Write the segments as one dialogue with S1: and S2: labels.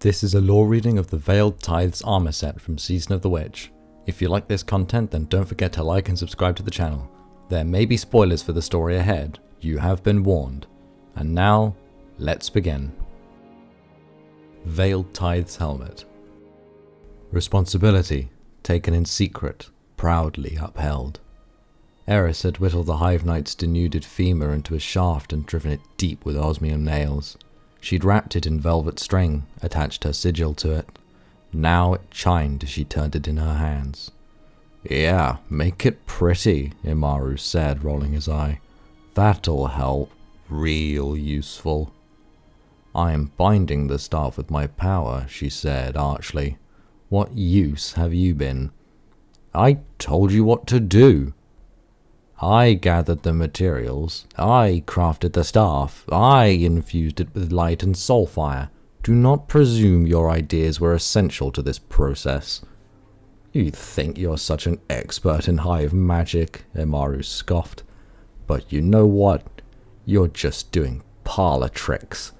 S1: This is a lore reading of the Veiled Tithes Armour set from Season of the Witch. If you like this content, then don't forget to like and subscribe to the channel. There may be spoilers for the story ahead, you have been warned. And now, let's begin. Veiled Tithes Helmet. Responsibility, taken in secret, proudly upheld. Eris had whittled the Hive Knight's denuded femur into a shaft and driven it deep with osmium nails. She'd wrapped it in velvet string, attached her sigil to it. Now it chimed as she turned it in her hands. "Yeah, make it pretty," Imaru said, rolling his eye. "That'll help. Real useful." "I'm binding the staff with my power," she said archly. "What use have you been?" "I told you what to do." "I gathered the materials, I crafted the staff, I infused it with light and soulfire. Do not presume your ideas were essential to this process." "You think you're such an expert in hive magic," Imaru scoffed. "But you know what? You're just doing parlor tricks.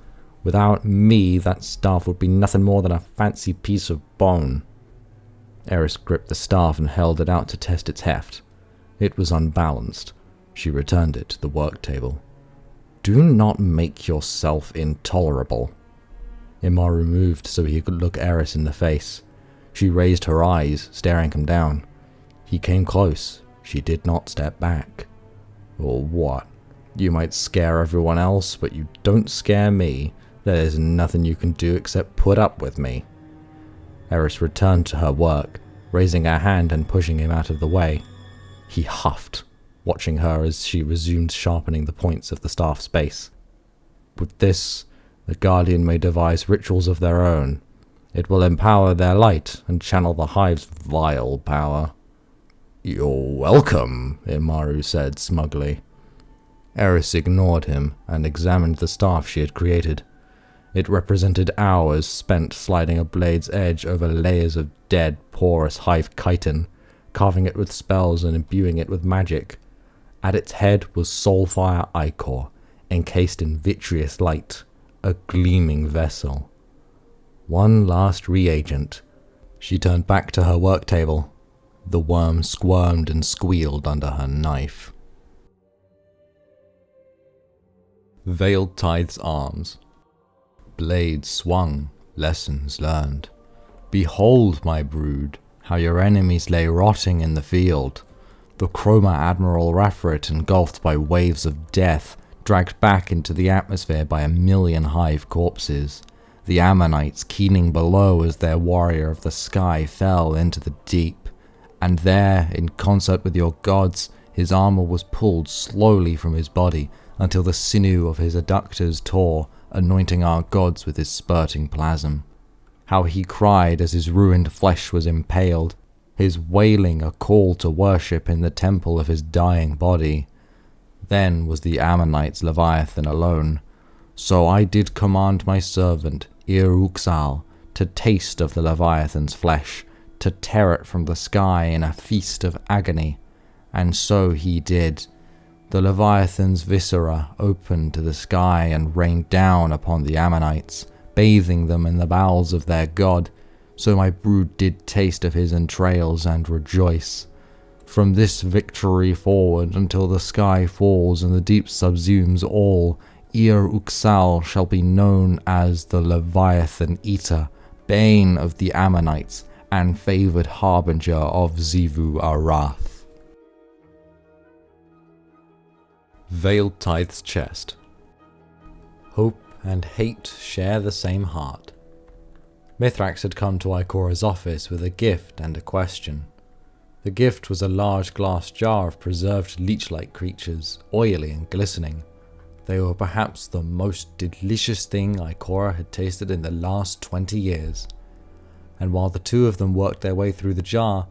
S1: Without me, that staff would be nothing more than a fancy piece of bone." Eris gripped the staff and held it out to test its heft. It was unbalanced. She returned it to the work table. "Do not make yourself intolerable." Imaru moved so he could look Eris in the face. She raised her eyes, staring him down. He came close. She did not step back. "Or what? You might scare everyone else, but you don't scare me. There's nothing you can do except put up with me." Eris returned to her work, raising her hand and pushing him out of the way. He huffed, watching her as she resumed sharpening the points of the staff's base. With this, the Guardian may devise rituals of their own. It will empower their light and channel the hive's vile power. "You're welcome," Imaru said smugly. Eris ignored him and examined the staff she had created. It represented hours spent sliding a blade's edge over layers of dead, porous hive chitin, carving it with spells and imbuing it with magic. At its head was Soulfire Ichor, encased in vitreous light, a gleaming vessel. One last reagent. She turned back to her work table. The worm squirmed and squealed under her knife. Veiled Tithes Arms. Blades swung, lessons learned. "Behold, my brood, how your enemies lay rotting in the field. The Chroma Admiral Raffrit engulfed by waves of death, dragged back into the atmosphere by 1,000,000 hive corpses. The Ammonites keening below as their warrior of the sky fell into the deep. And there, in concert with your gods, his armor was pulled slowly from his body until the sinew of his adductors tore, anointing our gods with his spurting plasm. How he cried as his ruined flesh was impaled, his wailing a call to worship in the temple of his dying body. Then was the Ammonites' Leviathan alone. So I did command my servant, Ir-Uxal, to taste of the Leviathan's flesh, to tear it from the sky in a feast of agony. And so he did. The Leviathan's viscera opened to the sky and rained down upon the Ammonites, bathing them in the bowels of their god. So my brood did taste of his entrails and rejoice. From this victory forward until the sky falls and the deep subsumes all, Ir-Uxal shall be known as the Leviathan Eater, bane of the Ammonites, and favoured harbinger of Xivu Arath. Veiled Tithes Chest. Hope and hate share the same heart. Mithrax had come to Ikora's office with a gift and a question. The gift was a large glass jar of preserved leech-like creatures, oily and glistening. They were perhaps the most delicious thing Ikora had tasted in the last 20 years. And while the two of them worked their way through the jar,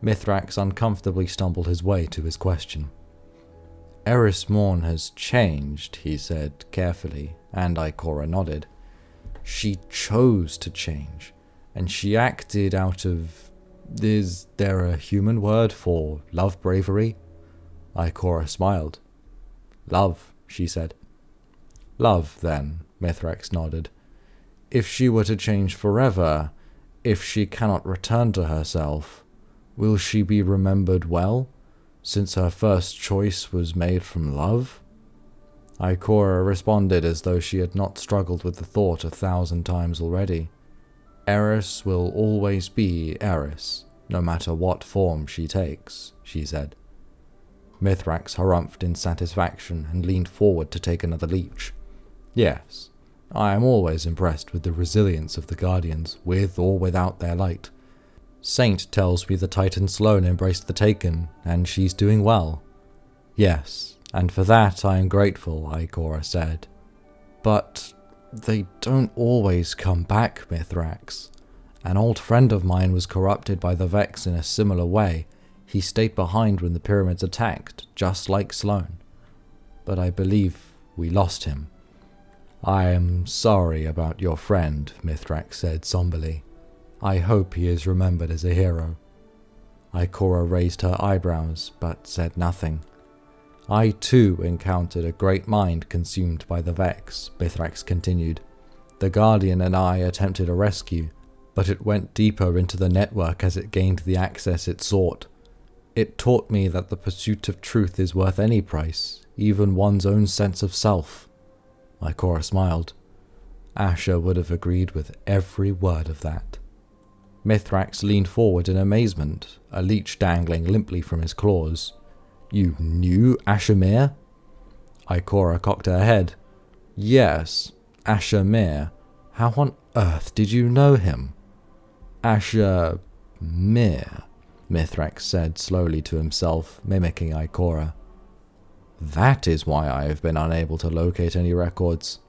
S1: Mithrax uncomfortably stumbled his way to his question. "Eris Morn has changed," he said carefully, and Ikora nodded. "She chose to change, and she acted out of... is there a human word for love bravery?" Ikora smiled. "Love," she said. "Love, then," Mithrax nodded. If she were to change forever, if she cannot return to herself, will she be remembered well, since her first choice was made from love? Ikora responded as though she had not struggled with the thought 1,000 times already. Eris will always be Eris, no matter what form she takes, she said. Mithrax harumphed in satisfaction and leaned forward to take another leech. Yes, I am always impressed with the resilience of the Guardians, with or without their light. Saint tells me the Titan Sloane embraced the Taken, and she's doing well. Yes, and for that I am grateful, Ikora said. But they don't always come back, Mithrax. An old friend of mine was corrupted by the Vex in a similar way. He stayed behind when the pyramids attacked, just like Sloane. But I believe we lost him. I am sorry about your friend, Mithrax said somberly. I hope he is remembered as a hero. Ikora raised her eyebrows, but said nothing. I too encountered a great mind consumed by the Vex, Mithrax continued. The Guardian and I attempted a rescue, but it went deeper into the network as it gained the access it sought. It taught me that the pursuit of truth is worth any price, even one's own sense of self. Ikora smiled. Asher would have agreed with every word of that. Mithrax leaned forward in amazement, a leech dangling limply from his claws. You knew Asher Mir? Ikora cocked her head. Yes, Asher Mir. How on earth did you know him? Asher Mir, Mithrax said slowly to himself, mimicking Ikora. That is why I have been unable to locate any records.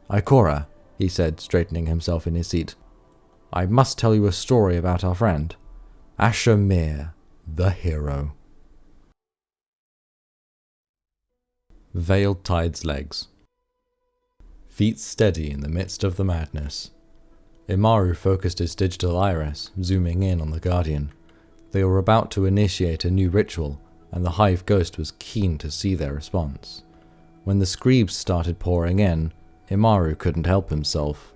S1: Ikora, he said, straightening himself in his seat. I must tell you a story about our friend. Asher Mir, the hero. Veiled Tithes' legs. Feet steady in the midst of the madness. Imaru focused his digital iris, zooming in on the Guardian. They were about to initiate a new ritual, and the Hive Ghost was keen to see their response. When the screeds started pouring in, Imaru couldn't help himself.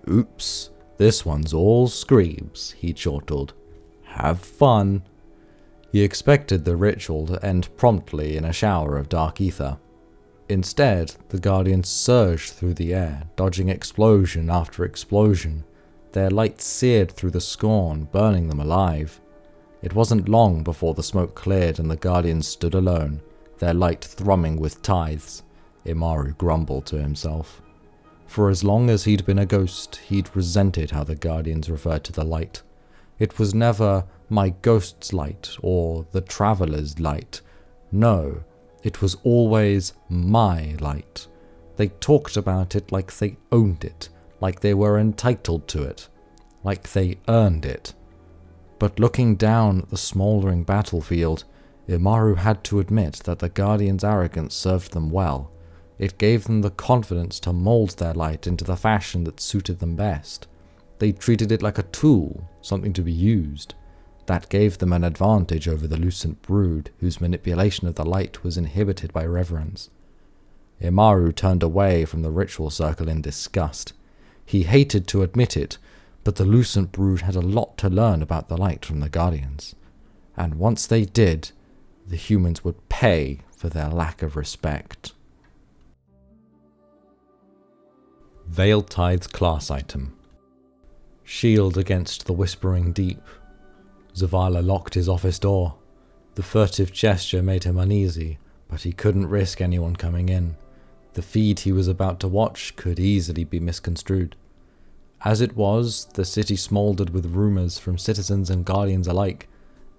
S1: Oops, this one's all screeds, he chortled. Have fun. He expected the ritual to end promptly in a shower of dark ether. Instead, the Guardians surged through the air, dodging explosion after explosion. Their light seared through the scorn, burning them alive. It wasn't long before the smoke cleared and the Guardians stood alone, their light thrumming with tithes. Imaru grumbled to himself. For as long as he'd been a ghost, he'd resented how the Guardians referred to the light. It was never my ghost's light or the traveler's light. No, it was always my light. They talked about it like they owned it, like they were entitled to it, like they earned it. But looking down at the smouldering battlefield, Imaru had to admit that the Guardians' arrogance served them well. It gave them the confidence to mold their light into the fashion that suited them best. They treated it like a tool, something to be used. That gave them an advantage over the lucent brood, whose manipulation of the light was inhibited by reverence. Imaru turned away from the ritual circle in disgust. He hated to admit it, but the lucent brood had a lot to learn about the light from the Guardians. And once they did, the humans would pay for their lack of respect. Veiled Tithes class item. Shield against the whispering deep. Zavala locked his office door. The furtive gesture made him uneasy, but he couldn't risk anyone coming in. The feed he was about to watch could easily be misconstrued. As it was, the city smouldered with rumors from citizens and Guardians alike.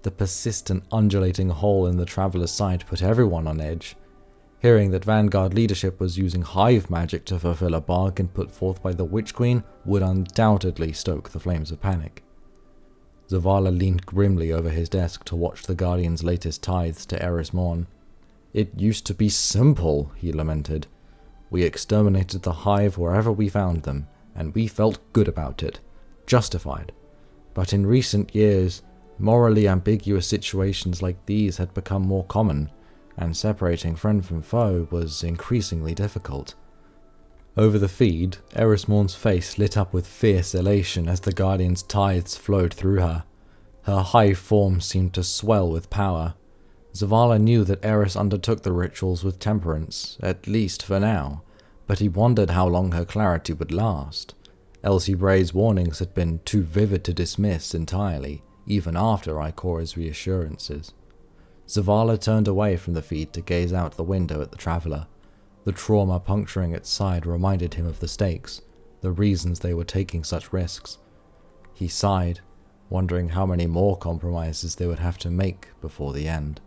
S1: The persistent undulating hole in the traveler's side put everyone on edge. Hearing that Vanguard leadership was using hive magic to fulfill a bargain put forth by the Witch Queen would undoubtedly stoke the flames of panic. Zavala leaned grimly over his desk to watch the Guardian's latest tithes to Eris Morn. It used to be simple, he lamented. We exterminated the hive wherever we found them, and we felt good about it, justified. But in recent years, morally ambiguous situations like these had become more common, and separating friend from foe was increasingly difficult. Over the feed, Erismorn's face lit up with fierce elation as the Guardian's tithes flowed through her. Her high form seemed to swell with power. Zavala knew that Eris undertook the rituals with temperance, at least for now, but he wondered how long her clarity would last. Elsie Bray's warnings had been too vivid to dismiss entirely, even after Ikora's reassurances. Zavala turned away from the feed to gaze out the window at the traveller. The trauma puncturing its side reminded him of the stakes, the reasons they were taking such risks. He sighed, wondering how many more compromises they would have to make before the end.